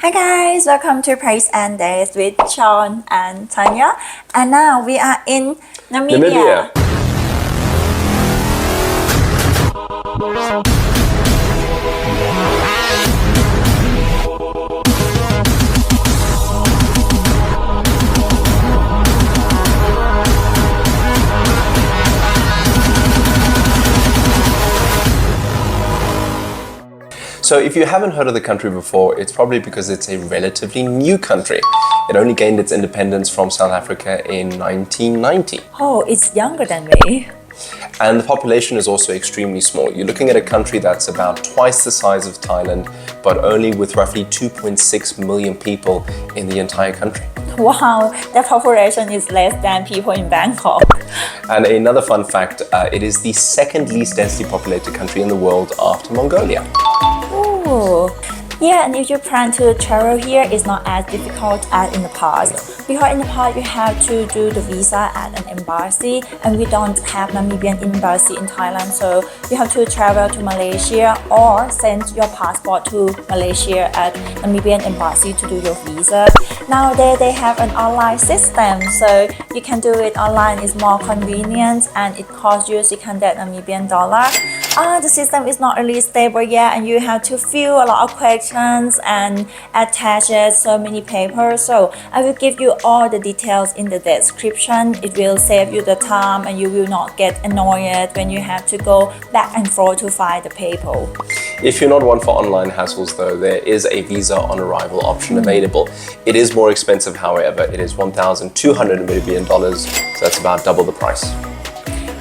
Hi guys, welcome to Price and Days with Shaun and Thanya. And now we are in Namibia. So if you haven't heard of the country before, it's probably because it's a relatively new country. It only gained its independence from South Africa in 1990. Oh, it's younger than me. And the population is also extremely small. You're looking at a country that's about twice the size of Thailand, but only with roughly 2.6 million people in the entire country. Wow, the population is less than people in Bangkok. And another fun fact, it is the second least densely populated country in the world after Mongolia. Ooh. Yeah, and if you plan to travel here, it's not as difficult as in the past. Because in the past, you have to do the visa at an embassy, and we don't have Namibian embassy in Thailand, so you have to travel to Malaysia or send your passport to Malaysia at Namibian embassy to do your visa. Nowadays, they have an online system, so you can do it online. It's more convenient, and it costs you 600 Namibian dollar. The system is not really stable yet, and you have to fill a lot of questions and attach so many papers. So I will give you all the details in the description. It will save you the time, and you will not get annoyed when you have to go back and forth to find the paper. If you're not one for online hassles though, there is a visa on arrival option available. It is more expensive, however. It is 1,200 Namibian dollars, so that's about double the price.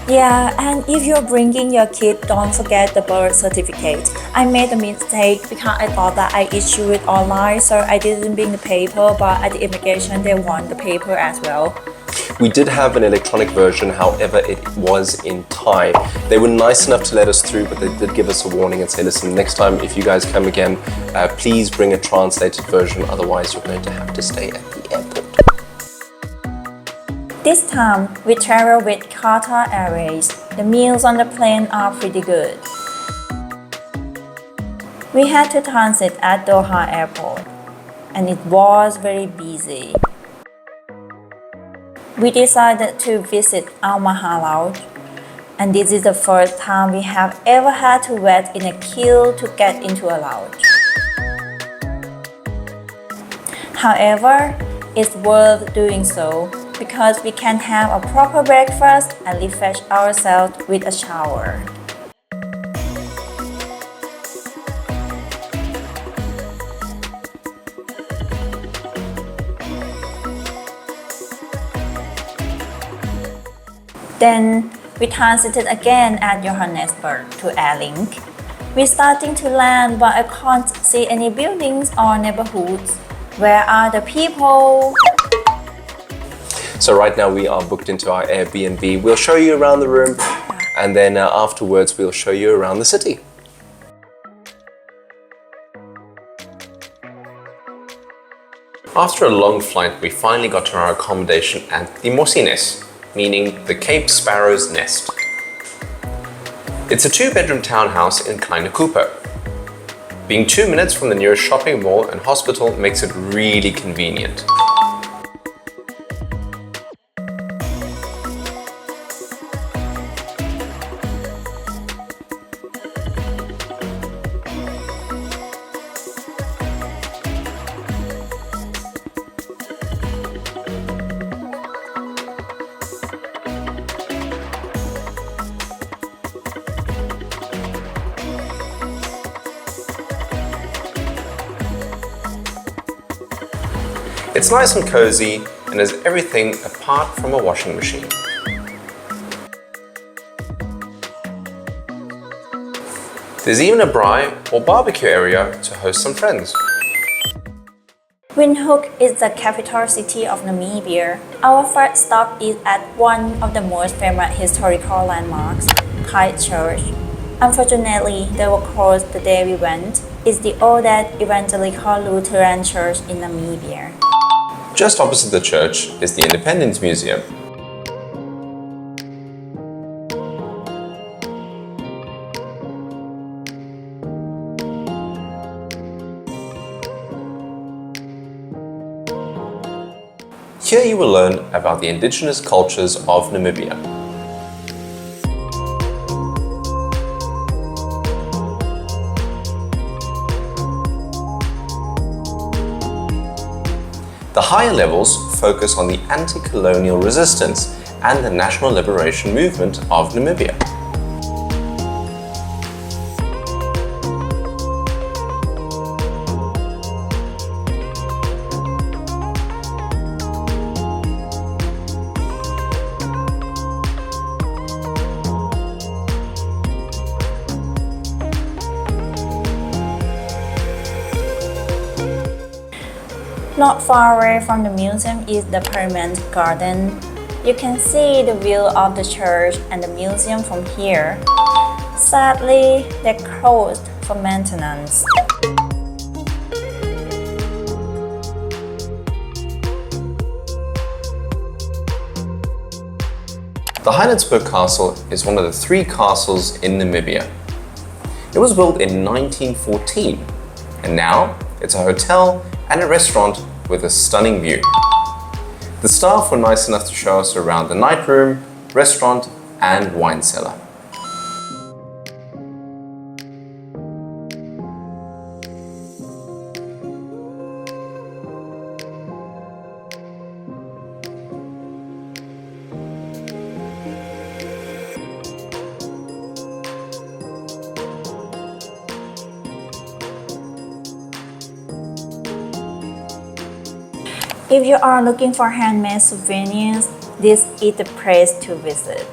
Yeah, and if you're bringing your kid, don't forget the birth certificate. I made a mistake because I thought that I issue it online, so I didn't bring the paper, but at the immigration they want the paper as well. We did have an electronic version, however, it was in Thai. They were nice enough to let us through, but they did give us a warning and say, listen, next time if you guys come again, please bring a translated version, otherwise you're going to have to stay at the airport. This time, we travel with Qatar Airways. The meals on the plane are pretty good. We had to transit at Doha Airport, and it was very busy. We decided to visit our Maha Lounge, and this is the first time we have ever had to wait in a queue to get into a lounge. However, it's worth doing so because we can have a proper breakfast and refresh ourselves with a shower. Then we transited again at Johannesburg to Airlink. We're starting to land, but I can't see any buildings or neighborhoods. Where are the people? So right now we are booked into our Airbnb. We'll show you around the room, and then afterwards we'll show you around the city. After a long flight, we finally got to our accommodation at the Mossienes, meaning the Cape Sparrow's Nest. It's a 2-bedroom townhouse in Kleine Cooper. Being 2 minutes from the nearest shopping mall and hospital makes it really convenient. It's nice and cozy and has everything apart from a washing machine. There's even a braai or barbecue area to host some friends. Windhoek is the capital city of Namibia. Our first stop is at one of the most famous historical landmarks, Church. Unfortunately, they were closed the day we went. It's the oldest evangelical Lutheran church in Namibia. Just opposite the church is the Independence Museum. Here you will learn about the indigenous cultures of Namibia. The higher levels focus on the anti-colonial resistance and the national liberation movement of Namibia. Not far away from the museum is the Pyramid Garden. You can see the view of the church and the museum from here. Sadly, they're closed for maintenance. The Heidelberg Castle is one of the 3 castles in Namibia. It was built in 1914, and now it's a hotel and a restaurant with a stunning view. The staff were nice enough to show us around the night room, restaurant, and wine cellar. If you are looking for handmade souvenirs, this is the place to visit.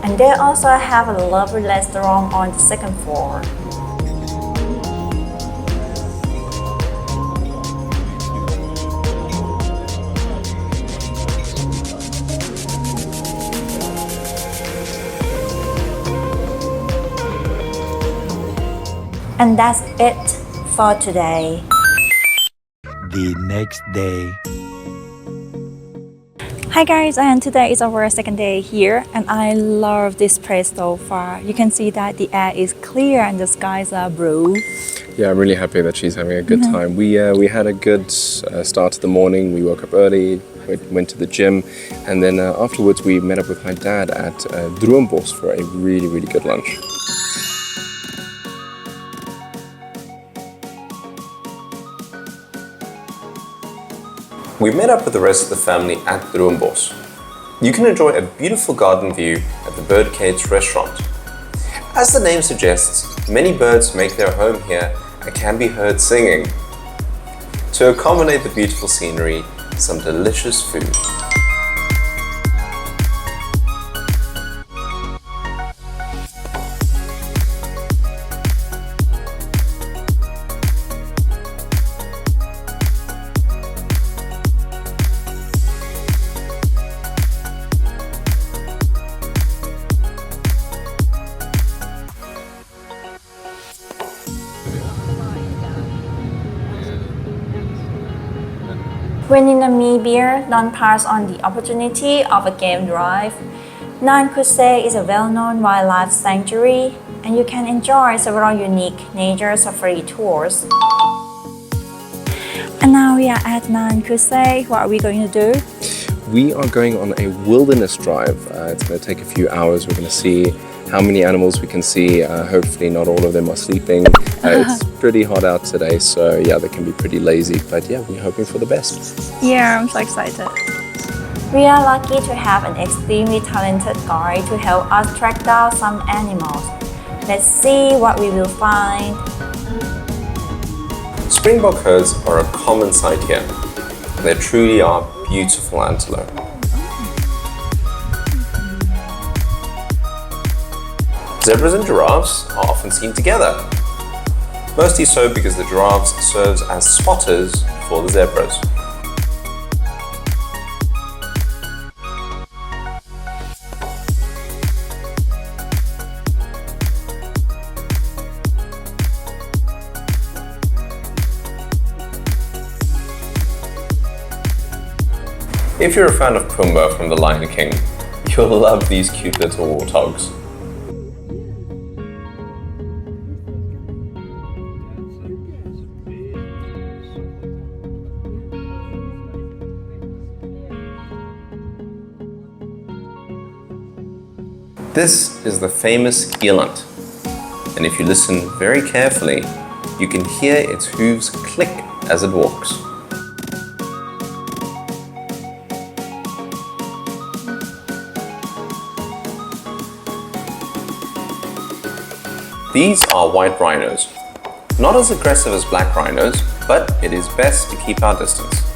And they also have a lovely restaurant on the second floor. And that's it for today. The next day. Hi guys, and today is our second day here, and I love this place so far. You can see that the air is clear and the skies are blue. Yeah, I'm really happy that she's having a good time. We had a good start to the morning. We woke up early, went to the gym, and then afterwards we met up with my dad at Droombos for a really, really good lunch. We met up with the rest of the family at Droombos. You can enjoy a beautiful garden view at the Birdcage restaurant. As the name suggests, many birds make their home here and can be heard singing. To accommodate the beautiful scenery, some delicious food. When in Namibia, don't pass on the opportunity of a game drive. Namibian is a well-known wildlife sanctuary, and you can enjoy several unique nature safari tours. And now we are at Namibian. What are we going to do? We are going on a wilderness drive. It's going to take a few hours. We're going to see how many animals we can see. Hopefully not all of them are sleeping. It's pretty hot out today, so yeah, they can be pretty lazy, but yeah, we're hoping for the best. Yeah, I'm so excited. We are lucky to have an extremely talented guide to help us track down some animals. Let's see what we will find. Springbok herds are a common sight here. They truly are beautiful antelope. Zebras and giraffes are often seen together. Mostly so because the giraffes serves as spotters for the zebras. If you're a fan of Pumbaa from The Lion King, you'll love these cute little warthogs. This is the famous eland, and if you listen very carefully, you can hear its hooves click as it walks. These are white rhinos. Not as aggressive as black rhinos, but it is best to keep our distance.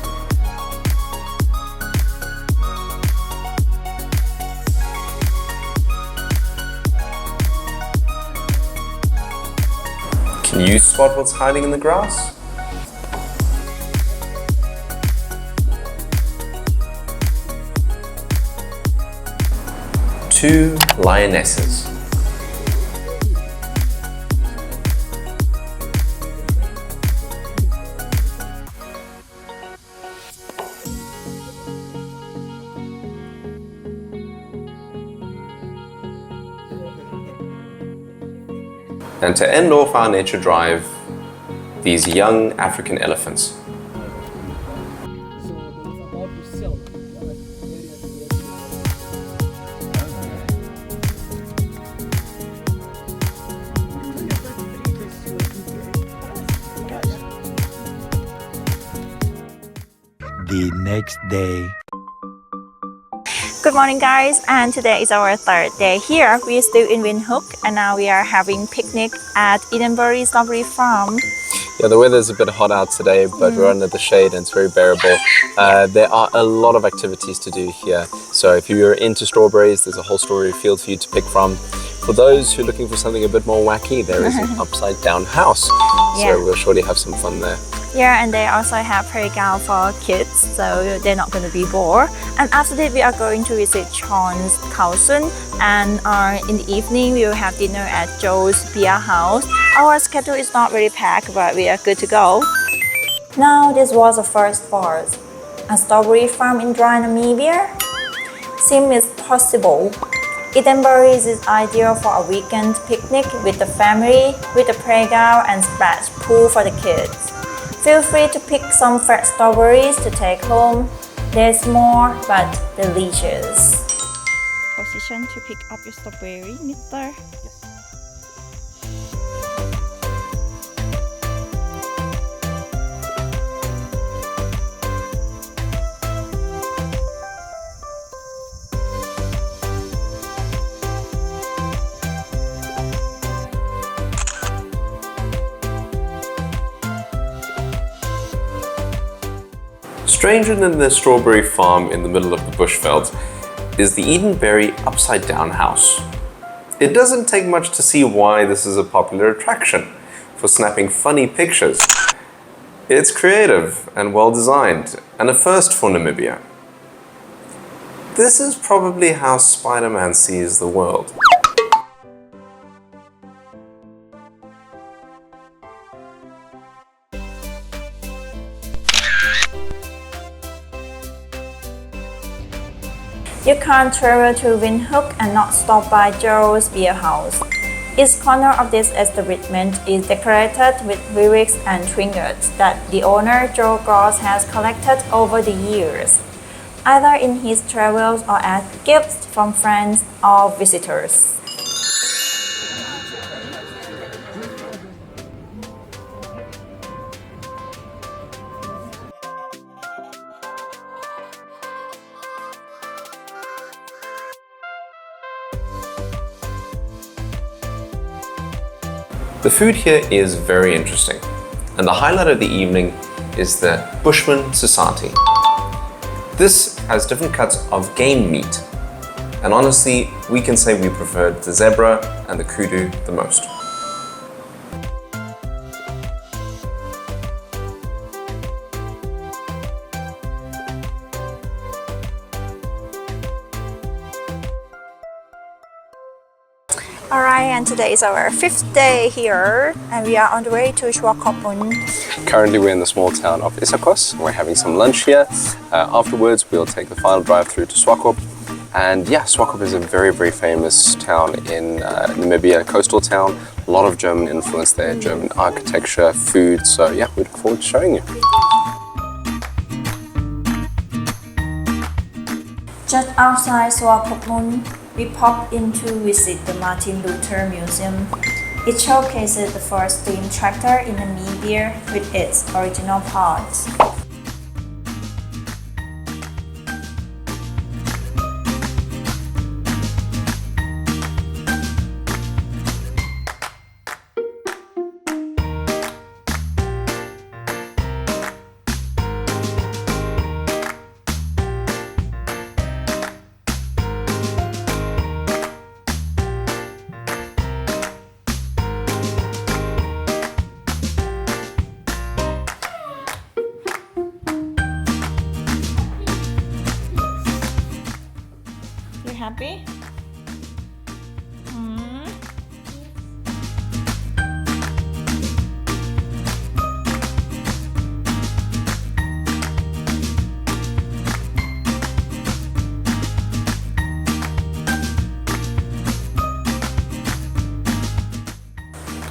Can you spot what's hiding in the grass? Two lionesses. And to end off our nature drive, these young African elephants. The next day. Good morning guys, and today is our third day here. We are still in Windhoek and now we are having picnic at EdenBerry Farm. Yeah, the weather's a bit hot out today, but we're under the shade and it's very bearable. There are a lot of activities to do here. So if you're into strawberries, there's a whole strawberry field for you to pick from. For those who are looking for something a bit more wacky, there is an upside down house. Yeah. So we'll surely have some fun there. Yeah, and they also have playground for kids, so they're not going to be bored. And after that, we are going to visit Shaun's cousin, and in the evening, we will have dinner at Joe's beer house. Our schedule is not really packed, but we are good to go. Now, this was the first part. A strawberry farm in dry Namibia? Seems possible. EdenBerry is ideal for a weekend picnic with the family, with a playground and splash pool for the kids. Feel free to pick some fresh strawberries to take home. They're small but delicious. Position to pick up your strawberry, Mister. Stranger than the strawberry farm in the middle of the bushveld is the EdenBerry upside down house. It doesn't take much to see why this is a popular attraction for snapping funny pictures. It's creative and well designed, and a first for Namibia. This is probably how Spider-Man sees the world. You can't travel to Windhoek and not stop by Joe's beer house. Each corner of this establishment is decorated with lyrics and trinkets that the owner Joe Gross has collected over the years, either in his travels or as gifts from friends or visitors. The food here is very interesting, and the highlight of the evening is the Bushman Society. This has different cuts of game meat, and honestly, we can say we preferred the zebra and the kudu the most. Alright, and today is our 5th day here, and we are on the way to Swakopmund. Currently we're in the small town of Isakos. We're having some lunch here. Afterwards we'll take the final drive through to Swakop. And yeah, Swakop is a very, very famous town in Namibia, coastal town. A lot of German influence there, German architecture, food. So yeah, we look forward to showing you. Just outside Swakopmund, we popped in to visit the Martin Luther Museum. It showcases the first steam tractor in Namibia with its original parts. Happy?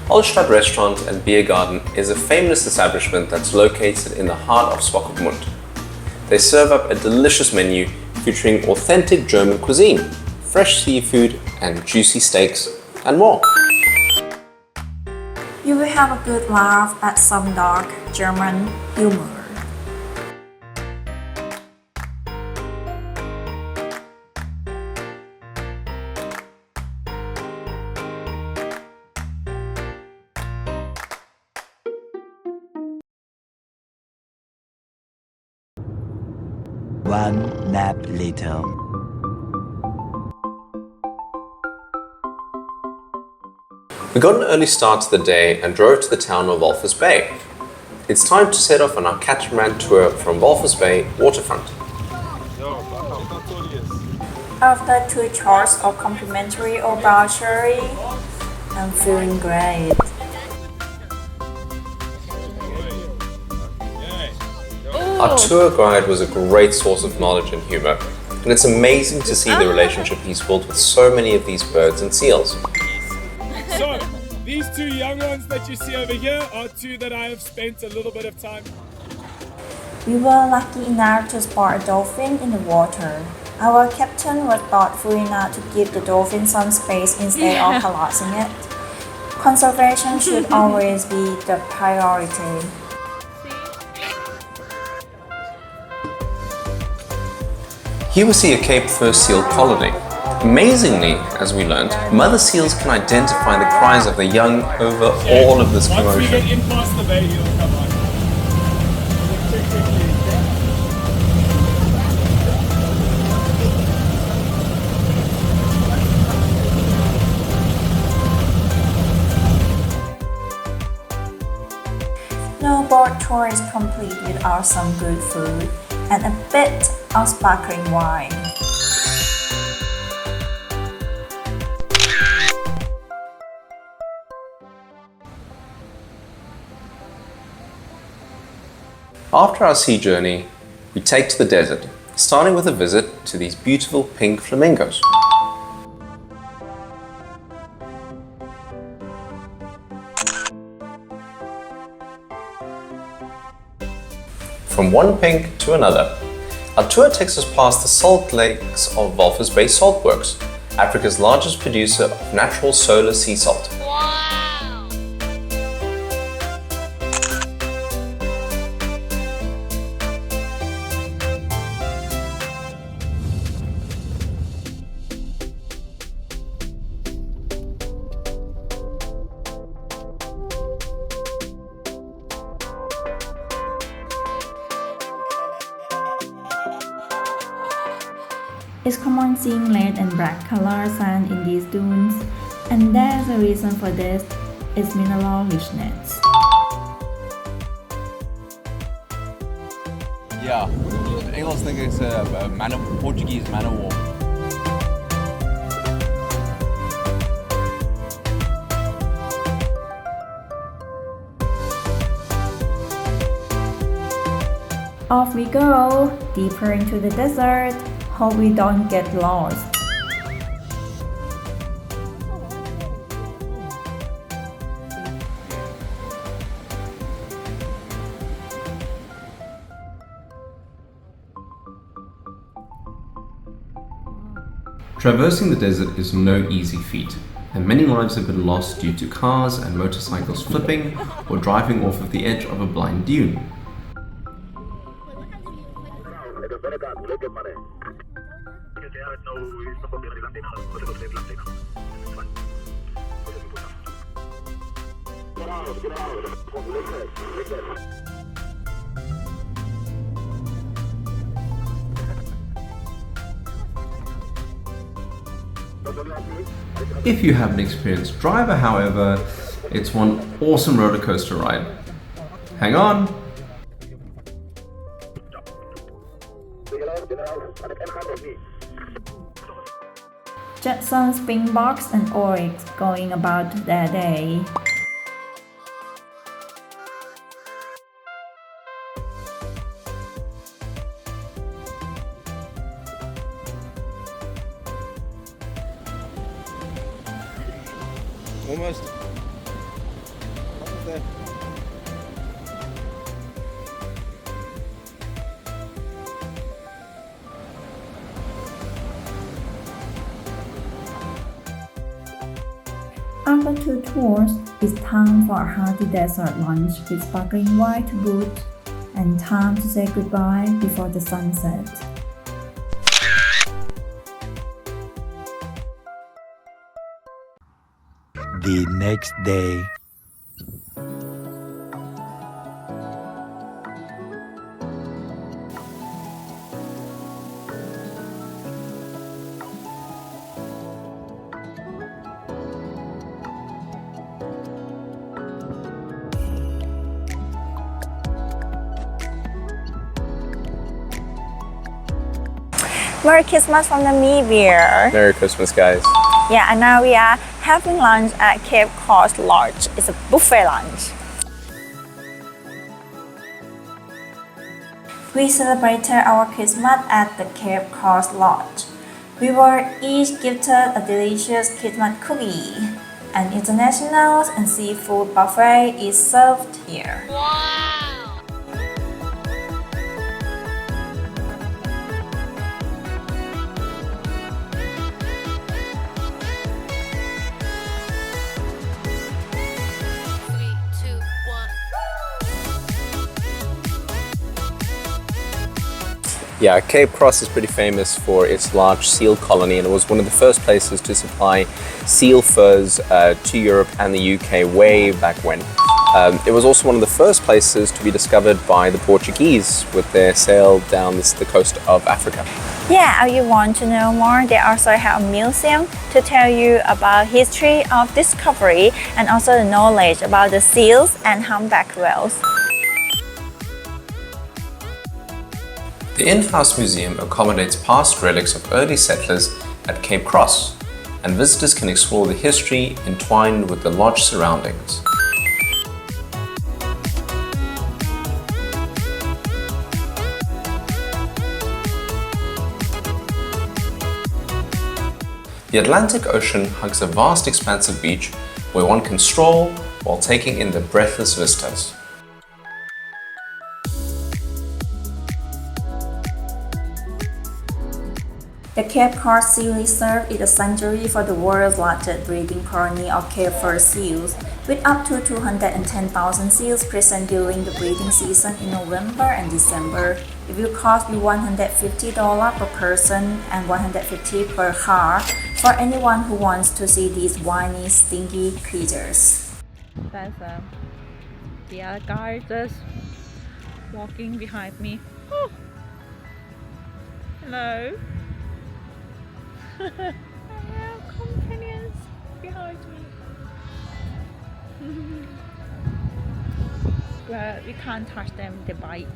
Alstadt Restaurant and Beer Garden is a famous establishment that's located in the heart of Swakopmund. They serve up a delicious menu featuring authentic German cuisine, fresh seafood and juicy steaks, and more. You will have a good laugh at some dark German humor. One nap later. We got an early start to the day and drove to the town of Walvis Bay. It's time to set off on our catamaran tour from Walvis Bay Waterfront. After 2 charts of complimentary or vouchery, I'm feeling great. Our tour guide was a great source of knowledge and humor, and it's amazing to see the relationship he's built with so many of these birds and seals. So, these 2 young ones that you see over here are 2 that I have spent a little bit of time. We were lucky enough to spot a dolphin in the water. Our captain was thoughtful enough to give the dolphin some space instead of harassing it. Conservation should always be the priority. Here we see a capefurseal colony. Amazingly, as we learned, mother seals can identify the cries of the young over all of this Once we commotion. get in past the bay, he'll come on. No boat tour is complete without some good food and a bit of sparkling wine. After our sea journey, we take to the desert, starting with a visit to these beautiful pink flamingos. From one pink to another, our tour takes us past the salt lakes of Walvis Bay Saltworks, Africa's largest producer of natural solar sea salt. It's common seeing red and black color sand in these dunes, and there's a reason for this, it's mineral richness. Yeah, Engels think it's a Portuguese man of war. Off we go, deeper into the desert. Hope we don't get lost. Traversing the desert is no easy feat, and many lives have been lost due to cars and motorcycles flipping or driving off of the edge of a blind dune. If you have an experienced driver, however, it's one awesome roller coaster ride. Hang on! Jetson, Springboks and Oryx going about their day. Almost. Almost there. After 2 tours, it's time for a hearty dessert lunch with sparkling wine to boot and time to say goodbye before the sunset. The next day. Merry Christmas from Namibia. Merry Christmas, guys. Yeah, and now we are having lunch at Cape Coast Lodge. It's a buffet lunch. We celebrated our Christmas at the Cape Coast Lodge. We were each gifted a delicious Christmas cookie. An international and seafood buffet is served here. Yeah, Cape Cross is pretty famous for its large seal colony, and it was one of the first places to supply seal furs to Europe and the UK way back when. It was also one of the first places to be discovered by the Portuguese with their sail down the coast of Africa. Yeah, if you want to know more, they also have a museum to tell you about history of discovery and also the knowledge about the seals and humpback whales. The in-house museum accommodates past relics of early settlers at Cape Cross, and visitors can explore the history entwined with the lodge surroundings. The Atlantic Ocean hugs a vast expanse of beach where one can stroll while taking in the breathless vistas. The Cape Coast Seal Reserve is a sanctuary for the world's largest breeding colony of capefurseals, with up to 210,000 seals present during the breeding season in November and December. It will cost you $150 per person and $150 per car for anyone who wants to see these whiny, stinky creatures. There's the other guy just walking behind me. Oh. Hello. I have companions behind me. But we can't touch them, they bite.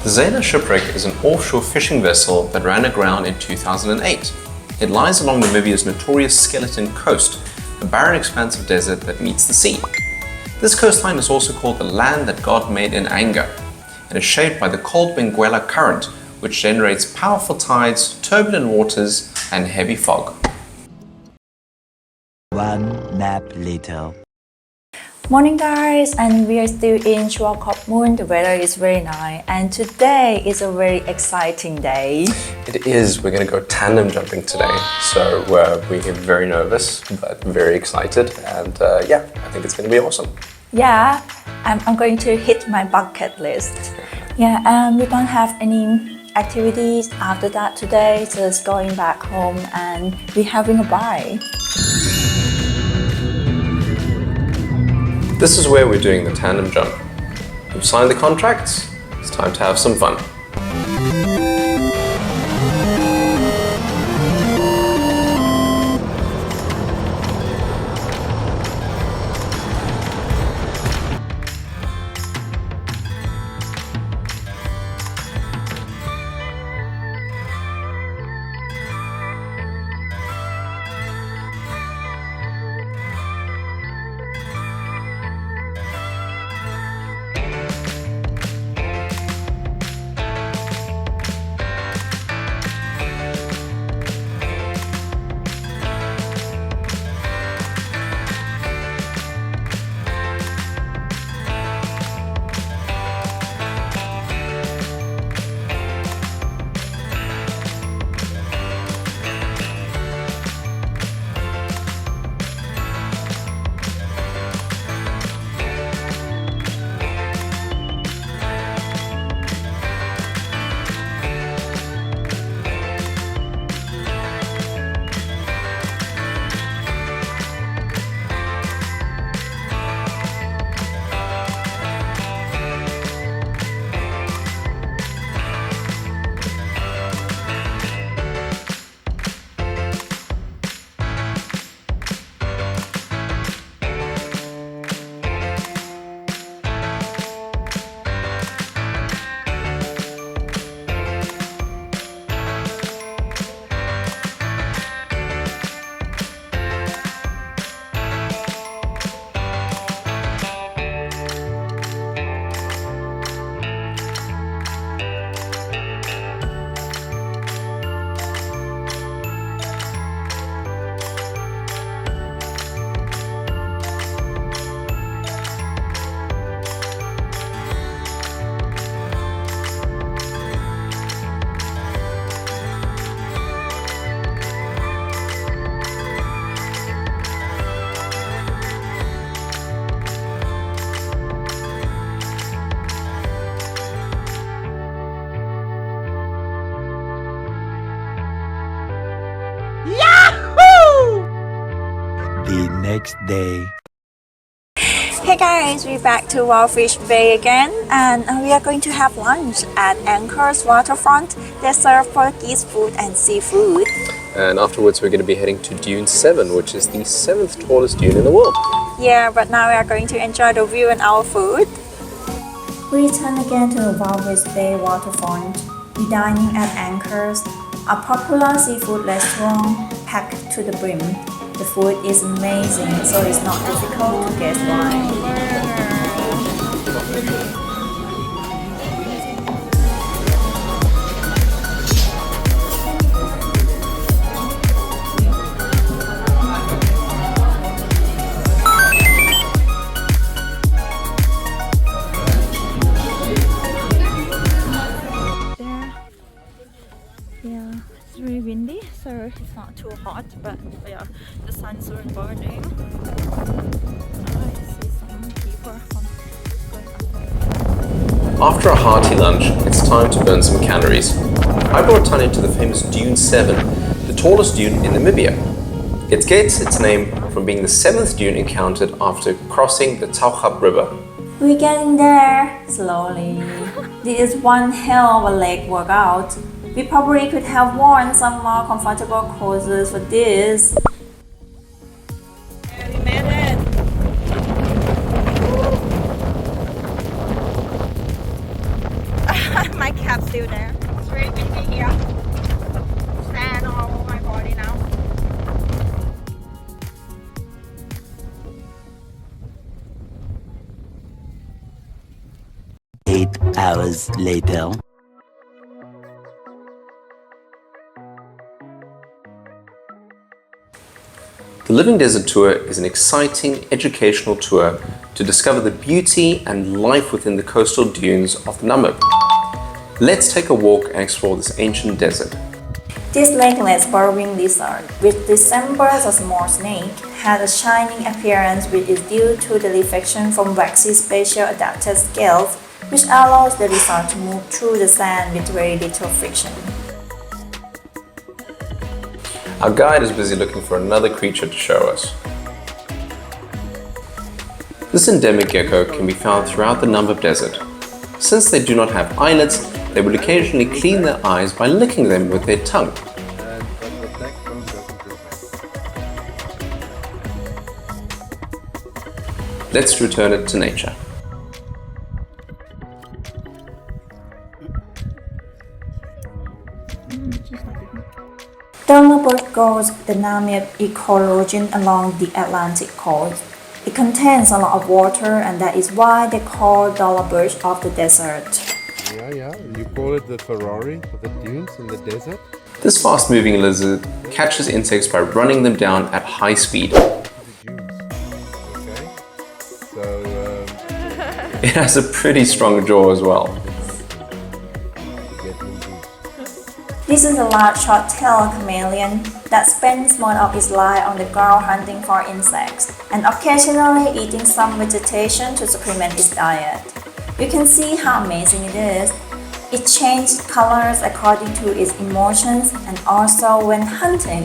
The Zeila Shipwreck is an offshore fishing vessel that ran aground in 2008. It lies along Namibia's notorious skeleton coast, a barren expanse of desert that meets the sea. This coastline is also called the land that God made in anger, and is shaped by the cold Benguela current, which generates powerful tides, turbulent waters, and heavy fog. One nap later. Morning guys, and we are still in Swakopmund. The weather is very nice and today is a very exciting day. It is. We're going to go tandem jumping today. So we're very nervous but very excited and yeah, I think it's going to be awesome. Yeah, I'm going to hit my bucket list. Yeah, we don't have any activities after that today, just going back home and we're having a bite. This is where we're doing the tandem jump. We've signed the contracts. It's time to have some fun. The next day. Hey guys, we're back to Wildfish Bay again and we are going to have lunch at Anker's Waterfront. They serve Portuguese food and seafood. And afterwards we're going to be heading to Dune 7, which is the 7th tallest dune in the world. Yeah, but now we are going to enjoy the view and our food. We return again to the Wildfish Bay Waterfront. We're dining at Anker's, a popular seafood restaurant packed to the brim. The food is amazing, so it's not difficult to guess why. Yeah, it's really windy, so it's not too hot, but yeah, the sun's really burning. I see some people going up. After a hearty lunch, it's time to burn some calories. I brought Thanya to the famous Dune 7, the tallest dune in Namibia. It gets its name from being the 7th dune encountered after crossing the Tauchab River. We're getting there slowly. This is one hell of a leg workout. We probably could have worn some more comfortable clothes for this. We made it! My cap's still there. It's very windy here. Sand all over my body now. Eight hours later. The Living Desert Tour is an exciting educational tour to discover the beauty and life within the coastal dunes of Namib. Let's take a walk and explore this ancient desert. This legless burrowing lizard, which resembles a small snake, has a shining appearance which is due to the reflection from waxy spatial adapted scales, which allows the lizard to move through the sand with very little friction. Our guide is busy looking for another creature to show us. This endemic gecko can be found throughout the Namib Desert. Since they do not have eyelids, they will occasionally clean their eyes by licking them with their tongue. Let's return it to nature. Droombos goes the Namib ecoregion along the Atlantic coast. It contains a lot of water, and that is why they call Droombos of the desert. Yeah, you call it the Ferrari of the dunes in the desert? This fast-moving lizard catches insects by running them down at high speed. The dunes. Okay. So, It has a pretty strong jaw as well. This is a large short-tailed chameleon that spends most of its life on the ground hunting for insects and occasionally eating some vegetation to supplement its diet. You can see how amazing it is. It changes colors according to its emotions and also when hunting.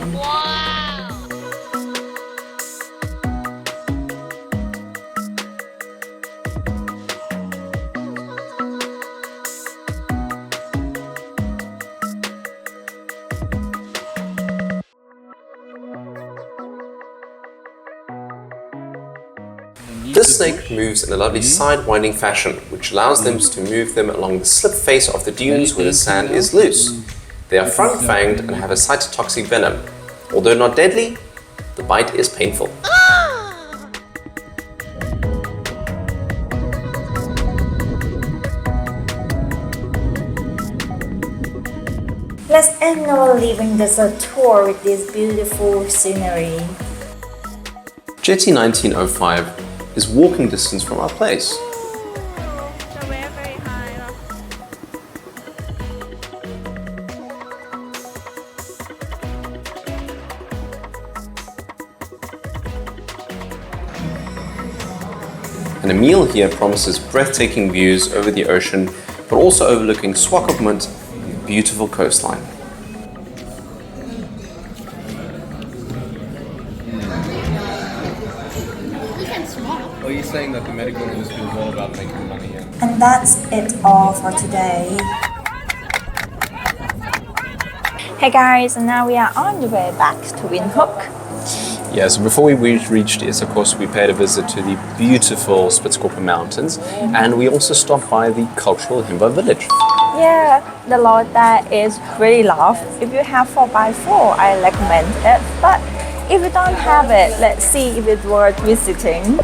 This snake moves in a lovely side-winding fashion, which allows them to move them along the slip face of the dunes where the sand is loose. They are front-fanged and have a cytotoxic venom. Although not deadly, the bite is painful. Let's end our living desert tour with this beautiful scenery. Jetty 1905 is walking distance from our place. So very, very high. And a meal here promises breathtaking views over the ocean, but also overlooking Swakopmund, beautiful coastline. Are you saying that the medical industry is all about making money? And that's it all for today. Hey guys, and now we are on the way back to Windhoek. Yeah, so before we reached this, of course, we paid a visit to the beautiful Swakopmund Mountains, and we also stopped by the cultural Himba Village. Yeah, the road there is really rough. If you have 4x4, I recommend it. But if you don't have it, let's see if it's worth visiting.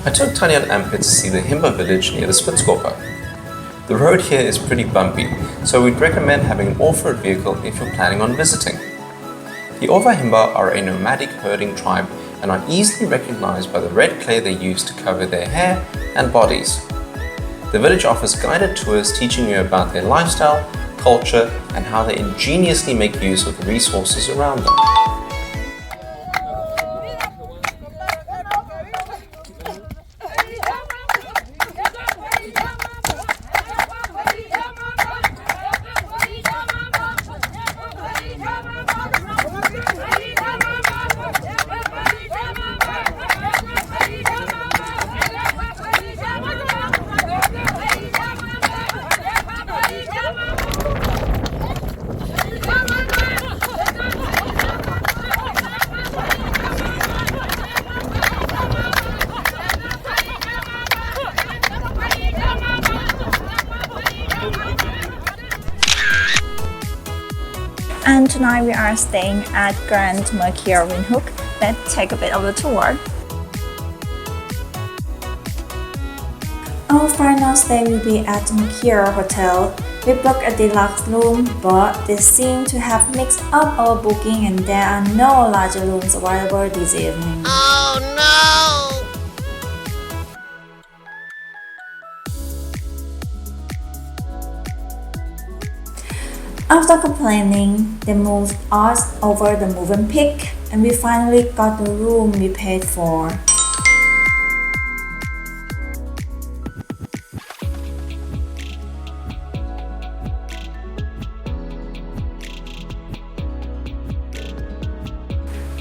I took Thanya and Ampere to see the Himba Village near the Swakopmund. The road here is pretty bumpy, so we'd recommend having an off-road vehicle if you're planning on visiting. The Ova Himba are a nomadic herding tribe and are easily recognized by the red clay they use to cover their hair and bodies. The village offers guided tours teaching you about their lifestyle, culture, and how they ingeniously make use of the resources around them. And tonight we are staying at Grand Mercure Windhoek. Let's take a bit of a tour. Our final stay will be at Mercure Hotel. We booked a deluxe room, but they seem to have mixed up our booking and there are no larger rooms available this evening. After complaining, they moved us over the moving peak and we finally got the room we paid for.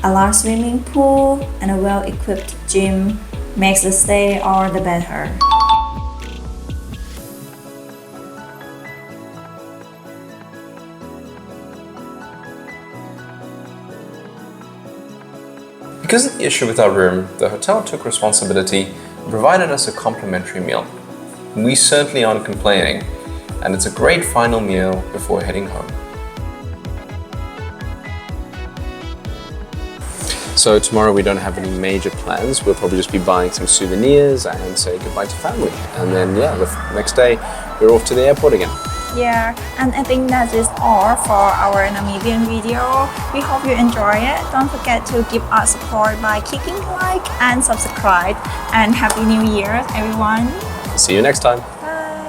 A large swimming pool and a well-equipped gym makes the stay all the better. Because of the issue with our room, the hotel took responsibility and provided us a complimentary meal. We certainly aren't complaining, and it's a great final meal before heading home. So tomorrow we don't have any major plans. We'll probably just be buying some souvenirs and say goodbye to family. And then yeah, the next day we're off to the airport again. Yeah, and I think that is all for our Namibian video. We hope you enjoy it. Don't forget to give us support by clicking like and subscribe. And Happy New Year, everyone! See you next time.